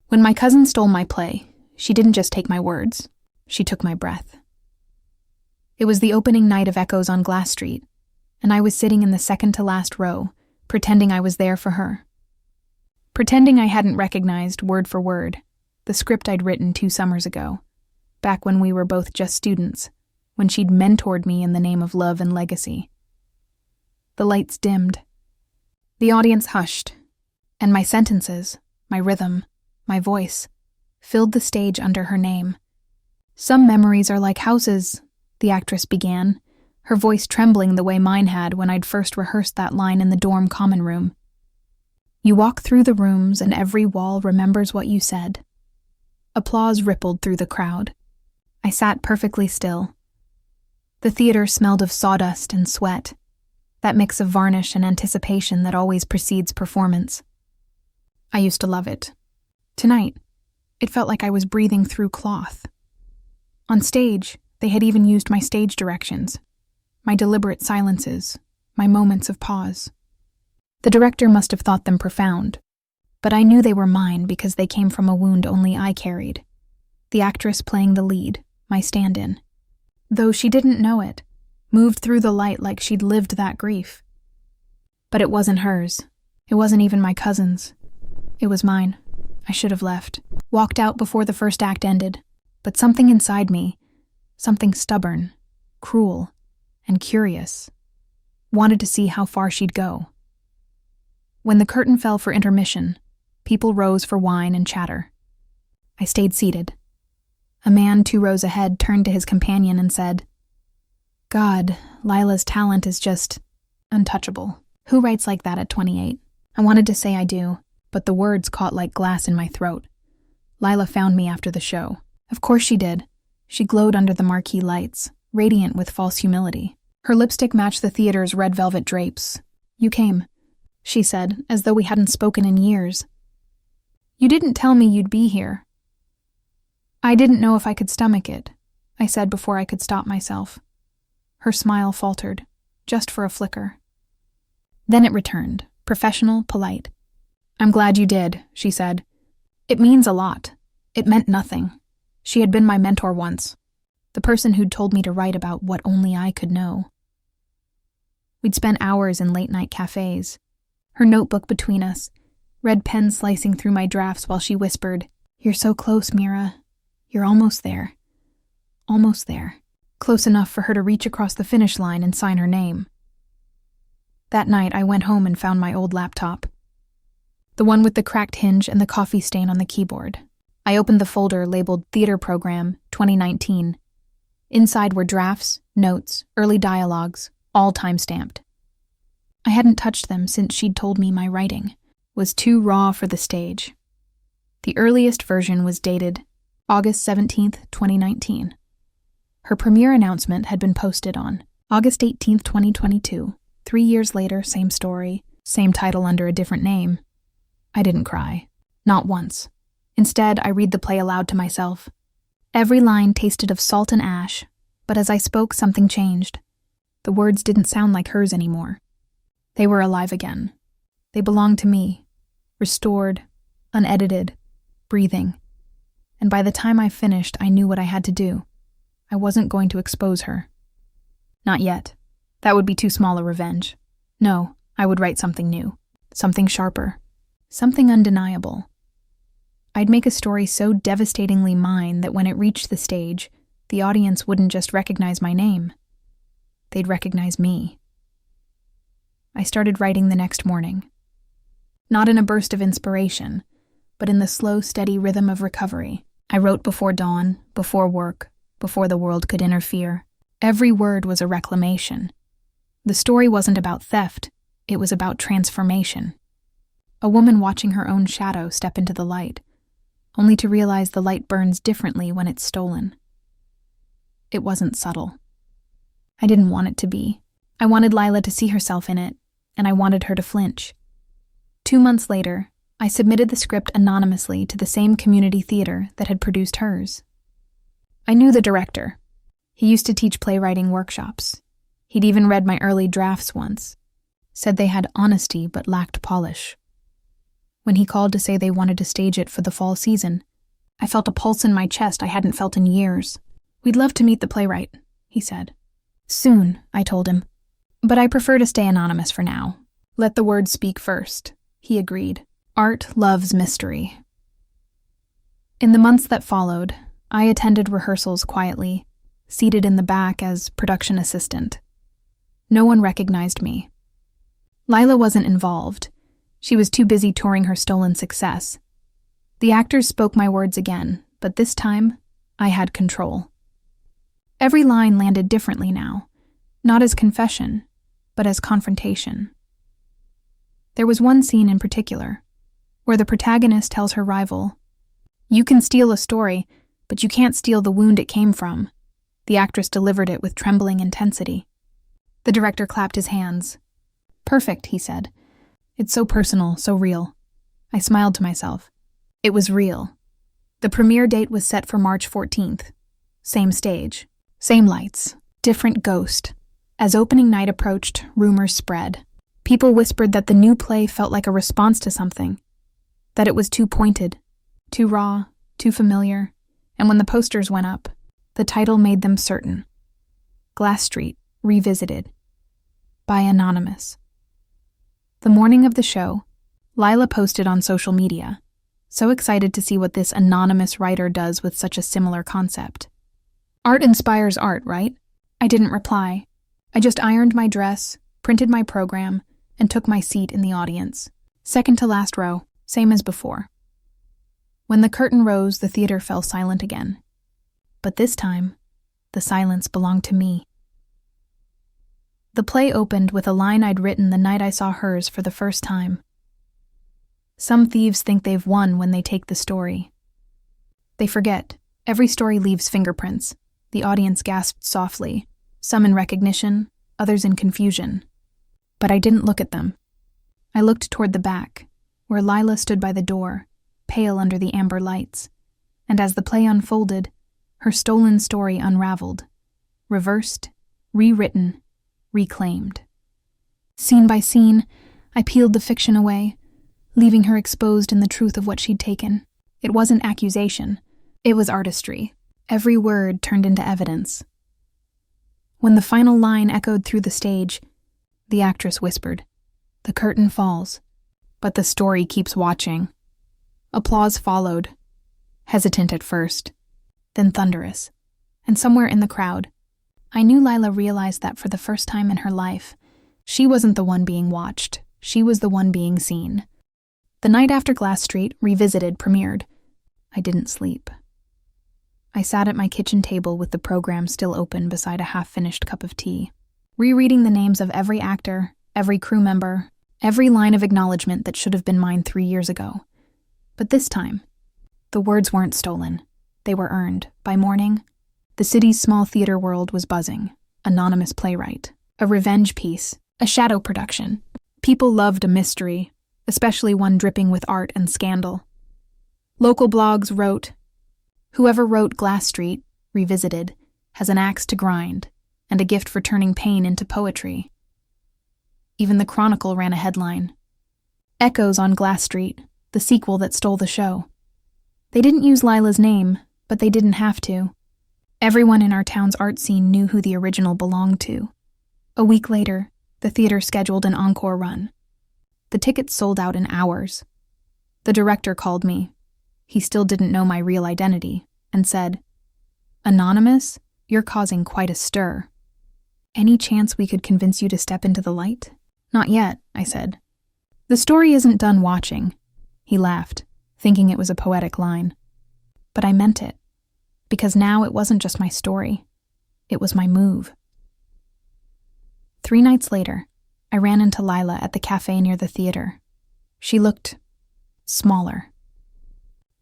When my cousin stole my play, she didn't just take my words, she took my breath. It was the opening night of Echoes on Glass Street, and I was sitting in the second-to-last row, pretending I was there for her. Pretending I hadn't recognized, word for word, the script I'd written 2 summers ago, back when we were both just students, when she'd mentored me in the name of love and legacy. The lights dimmed. The audience hushed, and my sentences, my rhythm, my voice, filled the stage under her name. Some memories are like houses, the actress began, her voice trembling the way mine had when I'd first rehearsed that line in the dorm common room. You walk through the rooms and every wall remembers what you said. Applause rippled through the crowd. I sat perfectly still. The theater smelled of sawdust and sweat, that mix of varnish and anticipation that always precedes performance. I used to love it. Tonight, it felt like I was breathing through cloth. On stage, they had even used my stage directions, my deliberate silences, my moments of pause. The director must have thought them profound, but I knew they were mine because they came from a wound only I carried. The actress playing the lead, my stand-in. Though she didn't know it, moved through the light like she'd lived that grief. But it wasn't hers. It wasn't even my cousin's. It was mine. I should have left. Walked out before the first act ended, but something inside me, something stubborn, cruel, and curious, wanted to see how far she'd go. When the curtain fell for intermission, people rose for wine and chatter. I stayed seated. A man 2 rows ahead turned to his companion and said, "God, Lila's talent is just untouchable. Who writes like that at 28? I wanted to say I do, but the words caught like glass in my throat. Lila found me after the show. Of course she did. She glowed under the marquee lights, radiant with false humility. Her lipstick matched the theater's red velvet drapes. "You came," she said, as though we hadn't spoken in years. "You didn't tell me you'd be here." "I didn't know if I could stomach it," I said before I could stop myself. Her smile faltered, just for a flicker. Then it returned, professional, polite. "I'm glad you did," she said. "It means a lot. It meant nothing. She had been my mentor once, the person who'd told me to write about what only I could know." We'd spent hours in late-night cafes, her notebook between us, red pen slicing through my drafts while she whispered, "You're so close, Mira. You're almost there. Almost there." Close enough for her to reach across the finish line and sign her name. That night, I went home and found my old laptop. The one with the cracked hinge and the coffee stain on the keyboard. I opened the folder labeled Theater Program 2019. Inside were drafts, notes, early dialogues, all time-stamped. I hadn't touched them since she'd told me my writing was too raw for the stage. The earliest version was dated August 17th, 2019. Her premiere announcement had been posted on August 18th, 2022. 3 years later, same story, same title under a different name. I didn't cry. Not once. Instead, I read the play aloud to myself. Every line tasted of salt and ash, but as I spoke, something changed. The words didn't sound like hers anymore. They were alive again. They belonged to me, restored, unedited, breathing. And by the time I finished, I knew what I had to do. I wasn't going to expose her. Not yet. That would be too small a revenge. No, I would write something new. Something sharper. Something undeniable. I'd make a story so devastatingly mine that when it reached the stage, the audience wouldn't just recognize my name. They'd recognize me. I started writing the next morning. Not in a burst of inspiration, but in the slow, steady rhythm of recovery. I wrote before dawn, before work, before the world could interfere. Every word was a reclamation. The story wasn't about theft, it was about transformation. A woman watching her own shadow step into the light, only to realize the light burns differently when it's stolen. It wasn't subtle. I didn't want it to be. I wanted Lila to see herself in it, and I wanted her to flinch. 2 months later, I submitted the script anonymously to the same community theater that had produced hers. I knew the director. He used to teach playwriting workshops. He'd even read my early drafts once. Said they had honesty but lacked polish. when he called to say they wanted to stage it for the fall season. I felt a pulse in my chest I hadn't felt in years. "We'd love to meet the playwright," he said. "Soon," I told him. "But I prefer to stay anonymous for now. Let the words speak first," he agreed. Art loves mystery. In the months that followed, I attended rehearsals quietly, seated in the back as production assistant. No one recognized me. Lila wasn't involved. She was too busy touring her stolen success. The actors spoke my words again, but this time, I had control. Every line landed differently now, not as confession, but as confrontation. There was one scene in particular, where the protagonist tells her rival, "You can steal a story, but you can't steal the wound it came from." The actress delivered it with trembling intensity. The director clapped his hands. "Perfect," he said. "It's so personal, so real." I smiled to myself. It was real. The premiere date was set for March 14th. Same stage, same lights, different ghost. As opening night approached, rumors spread. People whispered that the new play felt like a response to something, that it was too pointed, too raw, too familiar, and when the posters went up, the title made them certain. Glass Street, Revisited, by Anonymous. The morning of the show, Lila posted on social media, so excited to see what this anonymous writer does with such a similar concept. "Art inspires art, right?" I didn't reply. I just ironed my dress, printed my program, and took my seat in the audience. Second to last row, same as before. When the curtain rose, the theater fell silent again. But this time, the silence belonged to me. The play opened with a line I'd written the night I saw hers for the first time. "Some thieves think they've won when they take the story. They forget, every story leaves fingerprints." The audience gasped softly, some in recognition, others in confusion. But I didn't look at them. I looked toward the back, where Lila stood by the door, pale under the amber lights, and as the play unfolded, her stolen story unraveled, reversed, rewritten, reclaimed. Scene by scene, I peeled the fiction away, leaving her exposed in the truth of what she'd taken. It wasn't accusation, it was artistry. Every word turned into evidence. When the final line echoed through the stage, the actress whispered, "The curtain falls, but the story keeps watching." Applause followed, hesitant at first, then thunderous, and somewhere in the crowd, I knew Lila realized that for the first time in her life, she wasn't the one being watched, she was the one being seen. The night after Glass Street, Revisited, premiered, I didn't sleep. I sat at my kitchen table with the program still open beside a half-finished cup of tea, rereading the names of every actor, every crew member, every line of acknowledgement that should have been mine 3 years ago. But this time, the words weren't stolen. They were earned. By morning, the city's small theater world was buzzing. Anonymous playwright, a revenge piece, a shadow production. People loved a mystery, especially one dripping with art and scandal. Local blogs wrote, "Whoever wrote Glass Street, Revisited, has an axe to grind and a gift for turning pain into poetry." Even the Chronicle ran a headline, "Echoes on Glass Street, the sequel that stole the show." They didn't use Lila's name, but they didn't have to. Everyone in our town's art scene knew who the original belonged to. A week later, the theater scheduled an encore run. The tickets sold out in hours. The director called me. He still didn't know my real identity, and said, "Anonymous, you're causing quite a stir. Any chance we could convince you to step into the light?" "Not yet," I said. "The story isn't done watching." He laughed, thinking it was a poetic line. But I meant it, because now it wasn't just my story. It was my move. 3 nights later, I ran into Lila at the cafe near the theater. She looked smaller.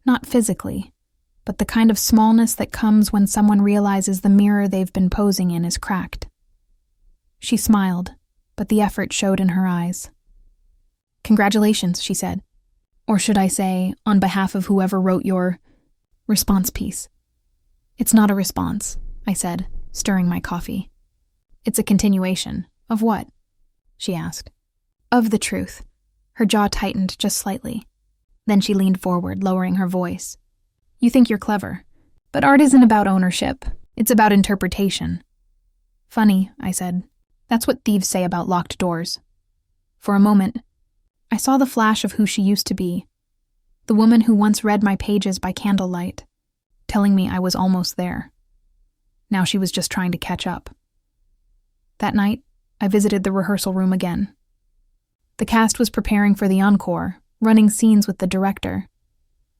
Not physically, but the kind of smallness that comes when someone realizes the mirror they've been posing in is cracked. She smiled, but the effort showed in her eyes. "Congratulations," she said. "Or should I say, on behalf of whoever wrote your response piece." "It's not a response," I said, stirring my coffee. "It's a continuation." "Of what?" she asked. "Of the truth." Her jaw tightened just slightly. Then she leaned forward, lowering her voice. You think you're clever, but art isn't about ownership. It's about interpretation. Funny, I said. That's what thieves say about locked doors. For a moment, I saw the flash of who she used to be, the woman who once read my pages by candlelight, telling me I was almost there. Now she was just trying to catch up. That night, I visited the rehearsal room again. The cast was preparing for the encore, running scenes with the director.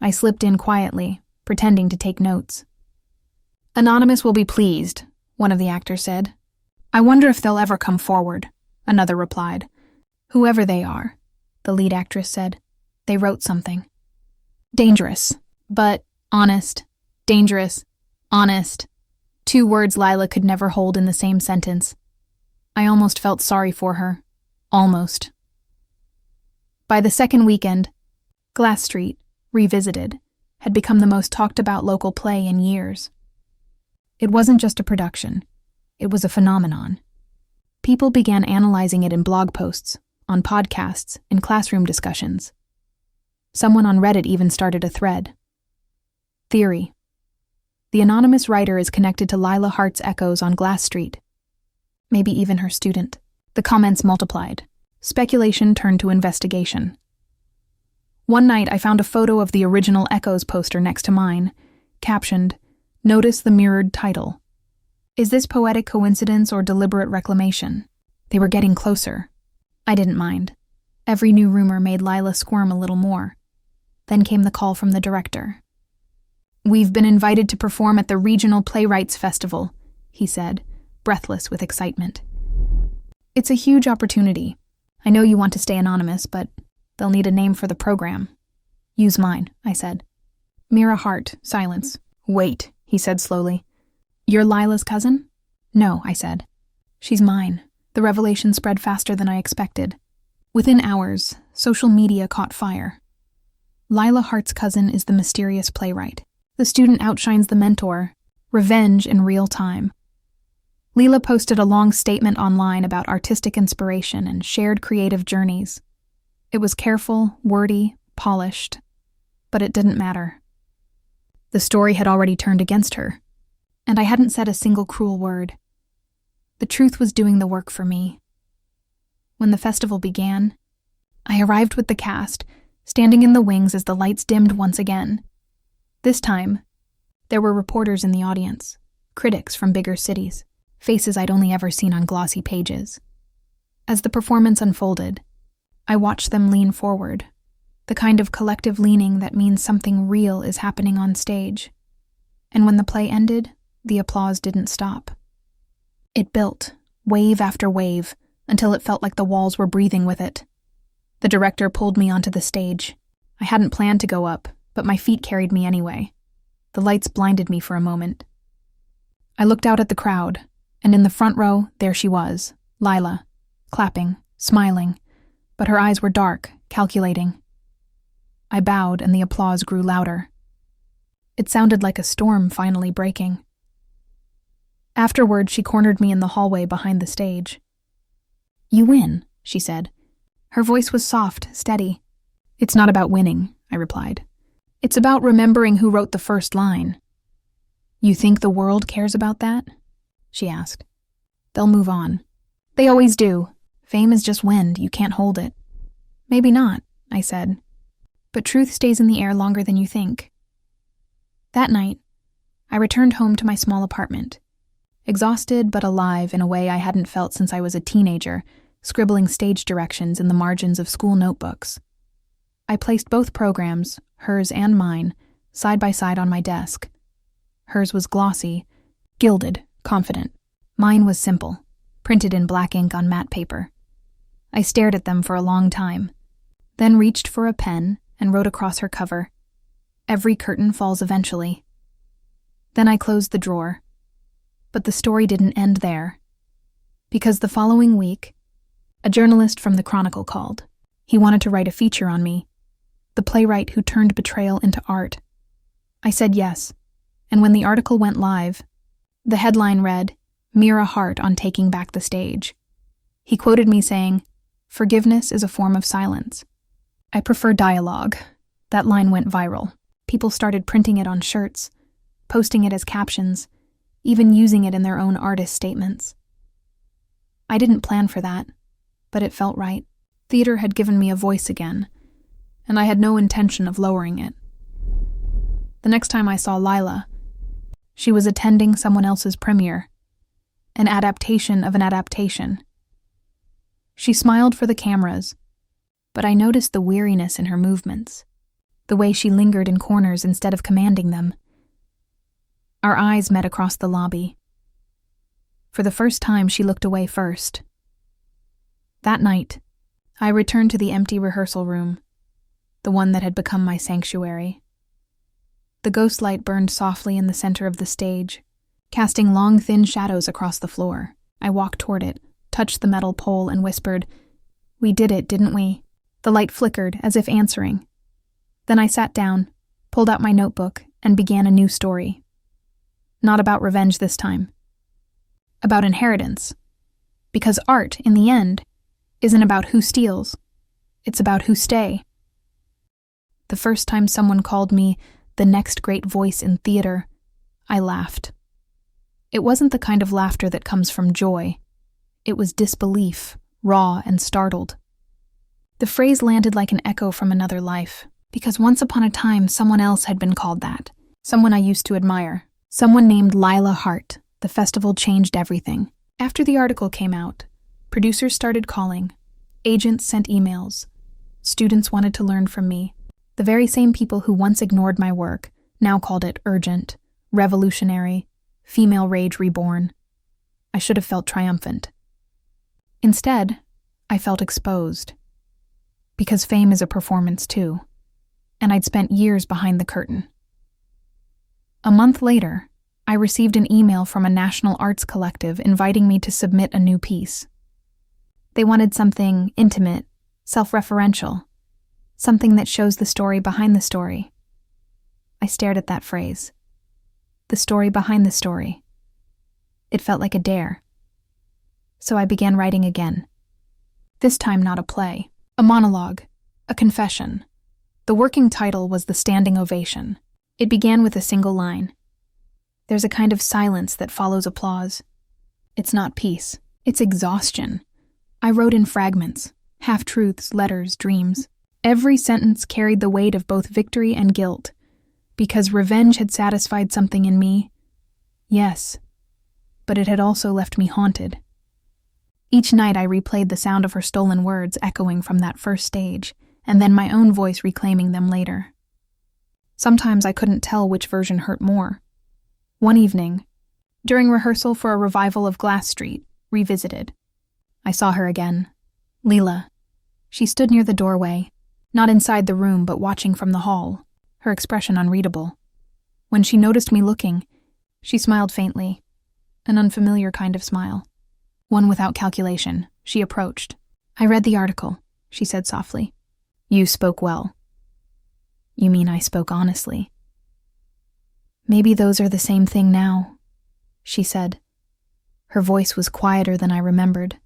I slipped in quietly, pretending to take notes. Anonymous will be pleased, one of the actors said. I wonder if they'll ever come forward, another replied. Whoever they are, the lead actress said. They wrote something. Dangerous, but honest. Dangerous, honest. 2 words Lila could never hold in the same sentence. I almost felt sorry for her. Almost. By the second weekend, Glass Street, Revisited, had become the most talked about local play in years. It wasn't just a production. It was a phenomenon. People began analyzing it in blog posts, on podcasts, in classroom discussions. Someone on Reddit even started a thread. Theory. The anonymous writer is connected to Lila Hart's echoes on Glass Street. Maybe even her student. The comments multiplied. Speculation turned to investigation. One night I found a photo of the original Echoes poster next to mine, captioned, Notice the mirrored title. Is this poetic coincidence or deliberate reclamation? They were getting closer. I didn't mind. Every new rumor made Lila squirm a little more. Then came the call from the director. We've been invited to perform at the Regional Playwrights Festival, he said, breathless with excitement. It's a huge opportunity. I know you want to stay anonymous, but they'll need a name for the program. Use mine, I said. Mira Hart, silence. Wait, he said slowly. You're Lila's cousin? No, I said. She's mine. The revelation spread faster than I expected. Within hours, social media caught fire. Lila Hart's cousin is the mysterious playwright. The student outshines the mentor. Revenge in real time. Lila posted a long statement online about artistic inspiration and shared creative journeys. It was careful, wordy, polished, but it didn't matter. The story had already turned against her, and I hadn't said a single cruel word. The truth was doing the work for me. When the festival began, I arrived with the cast, standing in the wings as the lights dimmed once again. This time, there were reporters in the audience, critics from bigger cities, faces I'd only ever seen on glossy pages. As the performance unfolded, I watched them lean forward, the kind of collective leaning that means something real is happening on stage. And when the play ended, the applause didn't stop. It built, wave after wave, until it felt like the walls were breathing with it. The director pulled me onto the stage. I hadn't planned to go up, but my feet carried me anyway. The lights blinded me for a moment. I looked out at the crowd, and in the front row, there she was, Lila, clapping, smiling, but her eyes were dark, calculating. I bowed, and the applause grew louder. It sounded like a storm finally breaking. Afterward, she cornered me in the hallway behind the stage. You win, she said. Her voice was soft, steady. It's not about winning, I replied. It's about remembering who wrote the first line. You think the world cares about that? She asked. They'll move on. They always do. Fame is just wind, you can't hold it. Maybe not, I said. But truth stays in the air longer than you think. That night, I returned home to my small apartment, exhausted but alive in a way I hadn't felt since I was a teenager, scribbling stage directions in the margins of school notebooks. I placed both programs, hers and mine, side by side on my desk. Hers was glossy, gilded, confident. Mine was simple, printed in black ink on matte paper. I stared at them for a long time, then reached for a pen and wrote across her cover, Every curtain falls eventually. Then I closed the drawer. But the story didn't end there. Because the following week, a journalist from the Chronicle called. He wanted to write a feature on me, the playwright who turned betrayal into art. I said yes, and when the article went live, the headline read, Mira Hart on taking back the stage. He quoted me saying, Forgiveness is a form of silence. I prefer dialogue. That line went viral. People started printing it on shirts, posting it as captions, even using it in their own artist statements. I didn't plan for that, but it felt right. Theater had given me a voice again, and I had no intention of lowering it. The next time I saw Lila, she was attending someone else's premiere, an adaptation of an adaptation. She smiled for the cameras, but I noticed the weariness in her movements, the way she lingered in corners instead of commanding them. Our eyes met across the lobby. For the first time, she looked away first. That night, I returned to the empty rehearsal room, the one that had become my sanctuary. The ghost light burned softly in the center of the stage, casting long, thin shadows across the floor. I walked toward it, touched the metal pole, and whispered, "We did it, didn't we?" The light flickered, as if answering. Then I sat down, pulled out my notebook, and began a new story. Not about revenge this time. About inheritance. Because art, in the end, isn't about who steals. It's about who stay. The first time someone called me the next great voice in theater, I laughed. It wasn't the kind of laughter that comes from joy. It was disbelief, raw and startled. The phrase landed like an echo from another life, because once upon a time someone else had been called that, someone I used to admire, someone named Lila Hart. The festival changed everything. After the article came out, producers started calling, agents sent emails, students wanted to learn from me. The very same people who once ignored my work now called it urgent, revolutionary, female rage reborn. I should have felt triumphant. Instead, I felt exposed. Because fame is a performance too, and I'd spent years behind the curtain. A month later, I received an email from a national arts collective inviting me to submit a new piece. They wanted something intimate, self-referential, something that shows the story behind the story. I stared at that phrase. The story behind the story. It felt like a dare. So I began writing again. This time not a play, a monologue, a confession. The working title was The Standing Ovation. It began with a single line. There's a kind of silence that follows applause. It's not peace, it's exhaustion. I wrote in fragments, half-truths, letters, dreams. Every sentence carried the weight of both victory and guilt, because revenge had satisfied something in me. Yes, but it had also left me haunted. Each night I replayed the sound of her stolen words echoing from that first stage, and then my own voice reclaiming them later. Sometimes I couldn't tell which version hurt more. One evening, during rehearsal for a revival of Glass Street, Revisited, I saw her again. Leela. She stood near the doorway, not inside the room but watching from the hall, her expression unreadable. When she noticed me looking, she smiled faintly, an unfamiliar kind of smile. One without calculation. She approached. "I read the article," she said softly. "You spoke well." "You mean I spoke honestly?" "Maybe those are the same thing now," she said. Her voice was quieter than I remembered.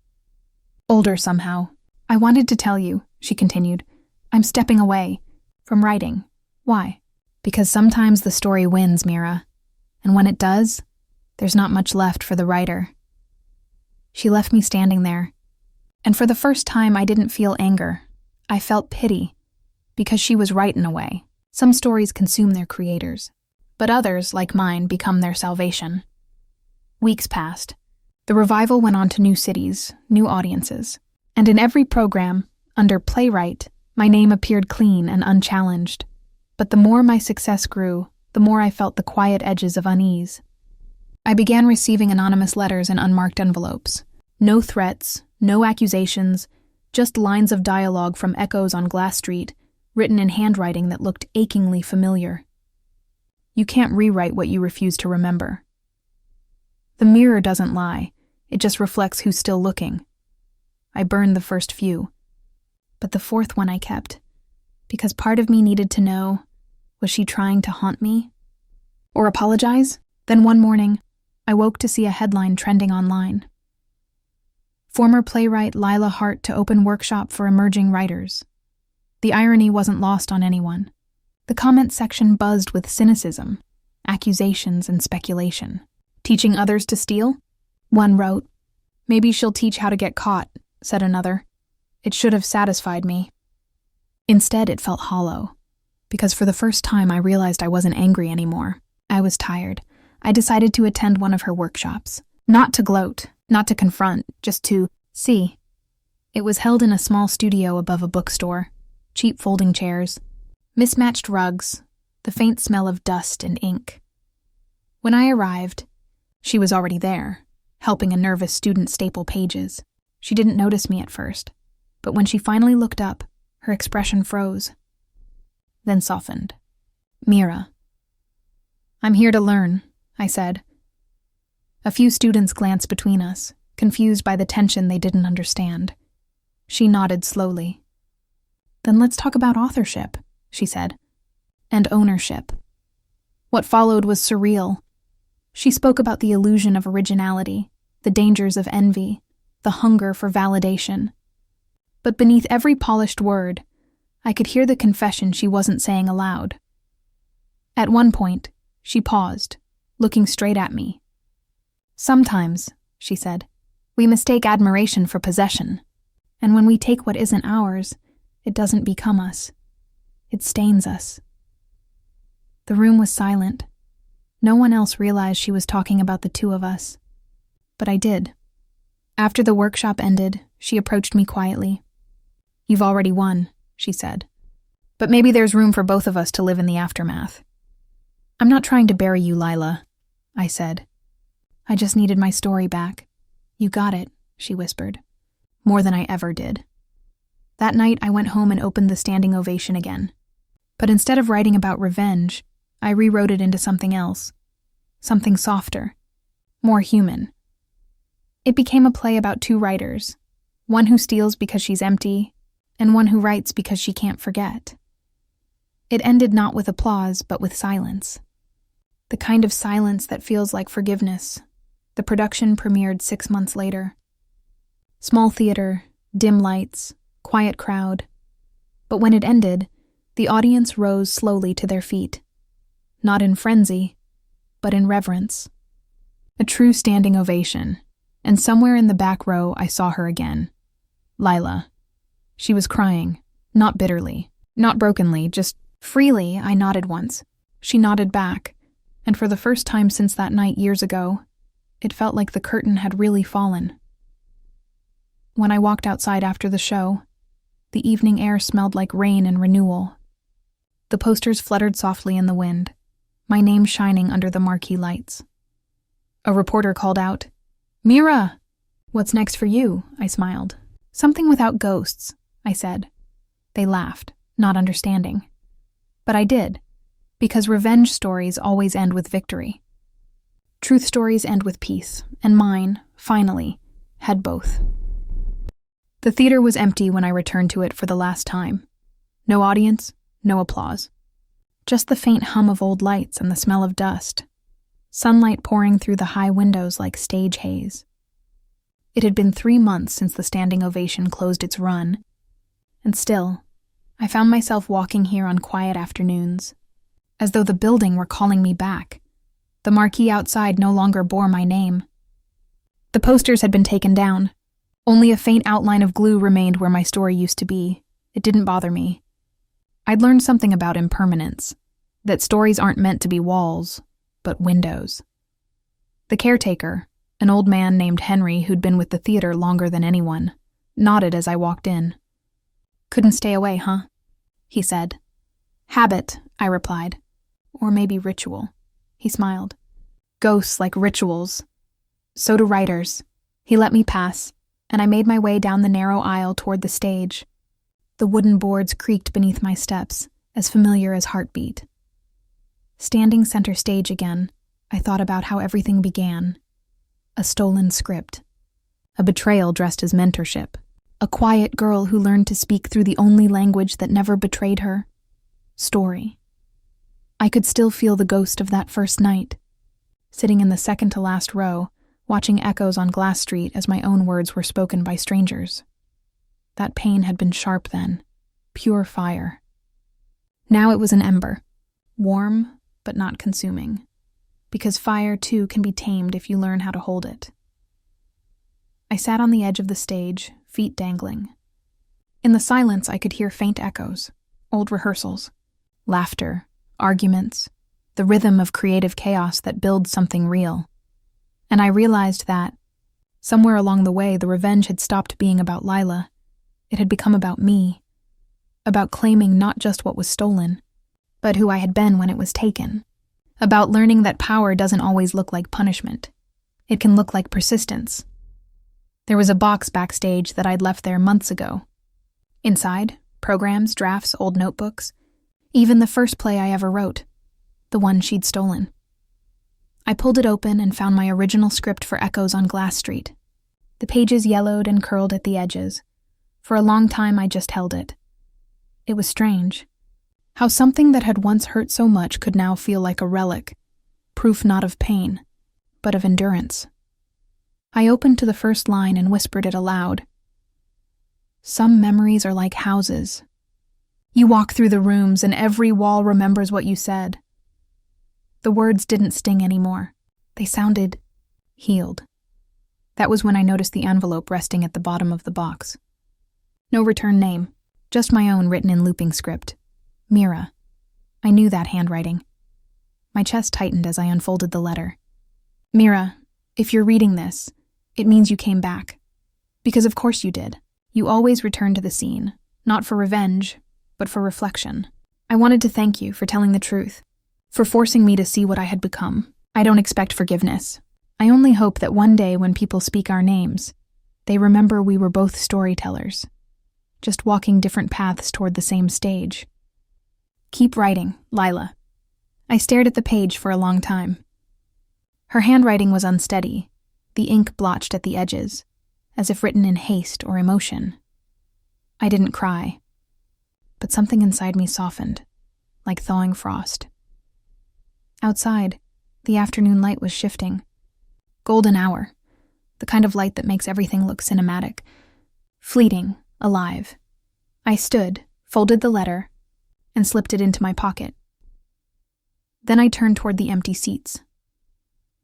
Older somehow. "I wanted to tell you," she continued. "I'm stepping away from writing." "Why?" "Because sometimes the story wins, Mira. And when it does, there's not much left for the writer." She left me standing there. And for the first time, I didn't feel anger. I felt pity. Because she was right in a way. Some stories consume their creators. But others, like mine, become their salvation. Weeks passed. The revival went on to new cities, new audiences. And in every program, under playwright, my name appeared clean and unchallenged. But the more my success grew, the more I felt the quiet edges of unease. I began receiving anonymous letters in unmarked envelopes. No threats, no accusations, just lines of dialogue from echoes on Glass Street, written in handwriting that looked achingly familiar. You can't rewrite what you refuse to remember. The mirror doesn't lie, it just reflects who's still looking. I burned the first few, but the fourth one I kept, because part of me needed to know, was she trying to haunt me? Or apologize? Then one morning, I woke to see a headline trending online. Former playwright Lila Hart to open workshop for emerging writers. The irony wasn't lost on anyone. The comment section buzzed with cynicism, accusations, and speculation. Teaching others to steal? One wrote. Maybe she'll teach how to get caught, said another. It should have satisfied me. Instead, it felt hollow, because for the first time I realized I wasn't angry anymore. I was tired. I decided to attend one of her workshops. Not to gloat, not to confront, just to see. It was held in a small studio above a bookstore. Cheap folding chairs, mismatched rugs, the faint smell of dust and ink. When I arrived, she was already there, helping a nervous student staple pages. She didn't notice me at first, but when she finally looked up, her expression froze, then softened. Mira. I'm here to learn, I said. A few students glanced between us, confused by the tension they didn't understand. She nodded slowly. Then let's talk about authorship, she said, and ownership. What followed was surreal. She spoke about the illusion of originality, the dangers of envy, the hunger for validation. But beneath every polished word, I could hear the confession she wasn't saying aloud. At one point, she paused, looking straight at me. Sometimes, she said, we mistake admiration for possession, and when we take what isn't ours, it doesn't become us. It stains us. The room was silent. No one else realized she was talking about the two of us. But I did. After the workshop ended, she approached me quietly. You've already won, she said. But maybe there's room for both of us to live in the aftermath. I'm not trying to bury you, Lila, I said. I just needed my story back. You got it, she whispered. More than I ever did. That night, I went home and opened the standing ovation again. But instead of writing about revenge, I rewrote it into something else. Something softer. More human. It became a play about two writers. One who steals because she's empty, and one who writes because she can't forget. It ended not with applause, but with silence. The kind of silence that feels like forgiveness. The production premiered 6 months later. Small theater, dim lights, quiet crowd. But when it ended, the audience rose slowly to their feet. Not in frenzy, but in reverence. A true standing ovation, and somewhere in the back row I saw her again. Lila. She was crying, not bitterly, not brokenly, just freely. I nodded once. She nodded back, and for the first time since that night years ago, it felt like the curtain had really fallen. When I walked outside after the show, the evening air smelled like rain and renewal. The posters fluttered softly in the wind, my name shining under the marquee lights. A reporter called out, Mira! What's next for you? I smiled. Something without ghosts, I said. They laughed, not understanding. But I did, because revenge stories always end with victory. Truth stories end with peace, and mine, finally, had both. The theater was empty when I returned to it for the last time. No audience, no applause. Just the faint hum of old lights and the smell of dust. Sunlight pouring through the high windows like stage haze. It had been 3 months since the standing ovation closed its run, and still, I found myself walking here on quiet afternoons, as though the building were calling me back. The marquee outside no longer bore my name. The posters had been taken down. Only a faint outline of glue remained where my story used to be. It didn't bother me. I'd learned something about impermanence, that stories aren't meant to be walls, but windows. The caretaker, an old man named Henry who'd been with the theater longer than anyone, nodded as I walked in. Couldn't stay away, huh? He said. Habit, I replied. Or maybe ritual. He smiled. Ghosts like rituals. So do writers. He let me pass, and I made my way down the narrow aisle toward the stage. The wooden boards creaked beneath my steps, as familiar as heartbeat. Standing center stage again, I thought about how everything began. A stolen script. A betrayal dressed as mentorship. A quiet girl who learned to speak through the only language that never betrayed her. Story. I could still feel the ghost of that first night, sitting in the second-to-last row, watching echoes on Glass Street as my own words were spoken by strangers. That pain had been sharp then, pure fire. Now it was an ember, warm but not consuming, because fire too can be tamed if you learn how to hold it. I sat on the edge of the stage, feet dangling. In the silence, I could hear faint echoes, old rehearsals, laughter, arguments, the rhythm of creative chaos that builds something real. And I realized that, somewhere along the way, the revenge had stopped being about Lila. It had become about me, about claiming not just what was stolen, but who I had been when it was taken, about learning that power doesn't always look like punishment. It can look like persistence. There was a box backstage that I'd left there months ago. Inside, programs, drafts, old notebooks, even the first play I ever wrote, the one she'd stolen. I pulled it open and found my original script for Echoes on Glass Street. The pages yellowed and curled at the edges. For a long time, I just held it. It was strange. How something that had once hurt so much could now feel like a relic, proof not of pain, but of endurance. I opened to the first line and whispered it aloud. Some memories are like houses. You walk through the rooms and every wall remembers what you said. The words didn't sting anymore. They sounded healed. That was when I noticed the envelope resting at the bottom of the box. No return name, just my own written in looping script. Mira. I knew that handwriting. My chest tightened as I unfolded the letter. Mira, if you're reading this, it means you came back. Because of course you did. You always return to the scene, not for revenge, but for reflection. I wanted to thank you for telling the truth, for forcing me to see what I had become. I don't expect forgiveness. I only hope that one day when people speak our names, they remember we were both storytellers, just walking different paths toward the same stage. Keep writing, Lila. I stared at the page for a long time. Her handwriting was unsteady, the ink blotched at the edges, as if written in haste or emotion. I didn't cry, but something inside me softened, like thawing frost. Outside, the afternoon light was shifting. Golden hour, the kind of light that makes everything look cinematic. Fleeting, alive. I stood, folded the letter, and slipped it into my pocket. Then I turned toward the empty seats.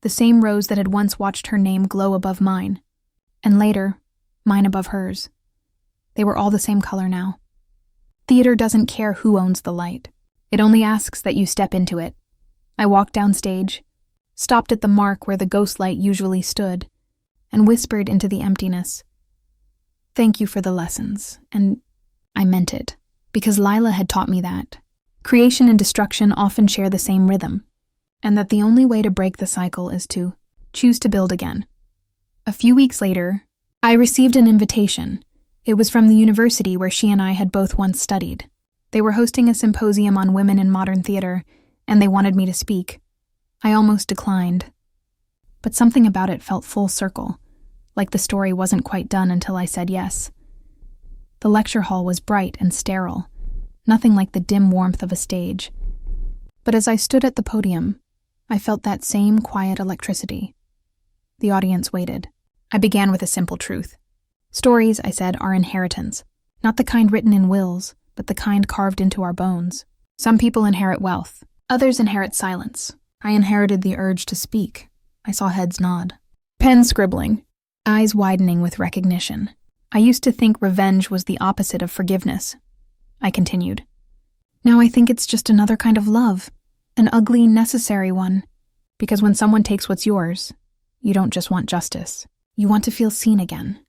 The same rows that had once watched her name glow above mine, and later, mine above hers. They were all the same color now. Theater doesn't care who owns the light. It only asks that you step into it. I walked downstage, stopped at the mark where the ghost light usually stood, and whispered into the emptiness. Thank you for the lessons, and I meant it, because Lila had taught me that. Creation and destruction often share the same rhythm, and that the only way to break the cycle is to choose to build again. A few weeks later, I received an invitation. It was from the university where she and I had both once studied. They were hosting a symposium on women in modern theater, and they wanted me to speak. I almost declined. But something about it felt full circle, like the story wasn't quite done until I said yes. The lecture hall was bright and sterile, nothing like the dim warmth of a stage. But as I stood at the podium, I felt that same quiet electricity. The audience waited. I began with a simple truth. Stories, I said, are inheritance, not the kind written in wills, but the kind carved into our bones. Some people inherit wealth. Others inherit silence. I inherited the urge to speak. I saw heads nod. Pen scribbling, eyes widening with recognition. I used to think revenge was the opposite of forgiveness. I continued. Now I think it's just another kind of love, an ugly, necessary one. Because when someone takes what's yours, you don't just want justice. You want to feel seen again.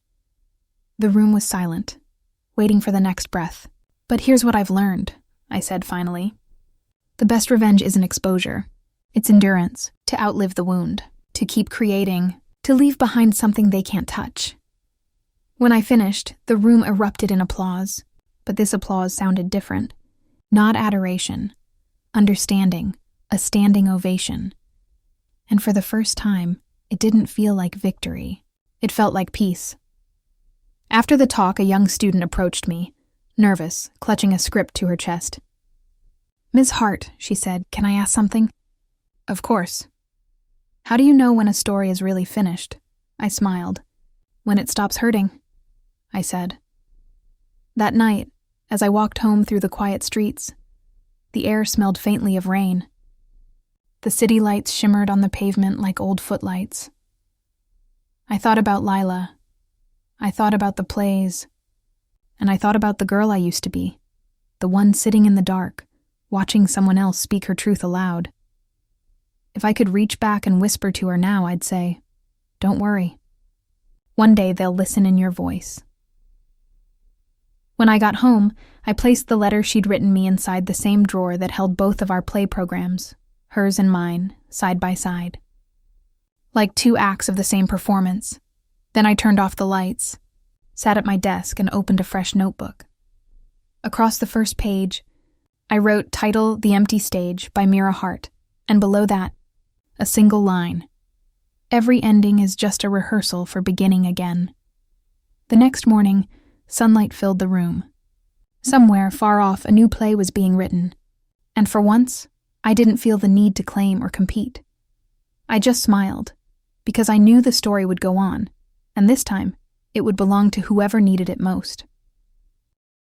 The room was silent, waiting for the next breath. But here's what I've learned, I said finally. The best revenge isn't exposure. It's endurance, to outlive the wound, to keep creating, to leave behind something they can't touch. When I finished, the room erupted in applause, but this applause sounded different. Not adoration, understanding, a standing ovation. And for the first time, it didn't feel like victory. It felt like peace. After the talk, a young student approached me, nervous, clutching a script to her chest. Ms. Hart, she said, can I ask something? Of course. How do you know when a story is really finished? I smiled. When it stops hurting, I said. That night, as I walked home through the quiet streets, The air smelled faintly of rain. The city lights shimmered on the pavement like old footlights. I thought about Lila. I thought about the plays. And I thought about the girl I used to be, the one sitting in the dark, watching someone else speak her truth aloud. If I could reach back and whisper to her now, I'd say, "Don't worry. One day they'll listen in your voice." When I got home, I placed the letter she'd written me inside the same drawer that held both of our play programs, hers and mine, side by side. Like two acts of the same performance. Then I turned off the lights, sat at my desk, and opened a fresh notebook. Across the first page, I wrote title The Empty Stage by Mira Hart, and below that, a single line. Every ending is just a rehearsal for beginning again. The next morning, sunlight filled the room. Somewhere far off, a new play was being written, and for once, I didn't feel the need to claim or compete. I just smiled, because I knew the story would go on, and this time, it would belong to whoever needed it most.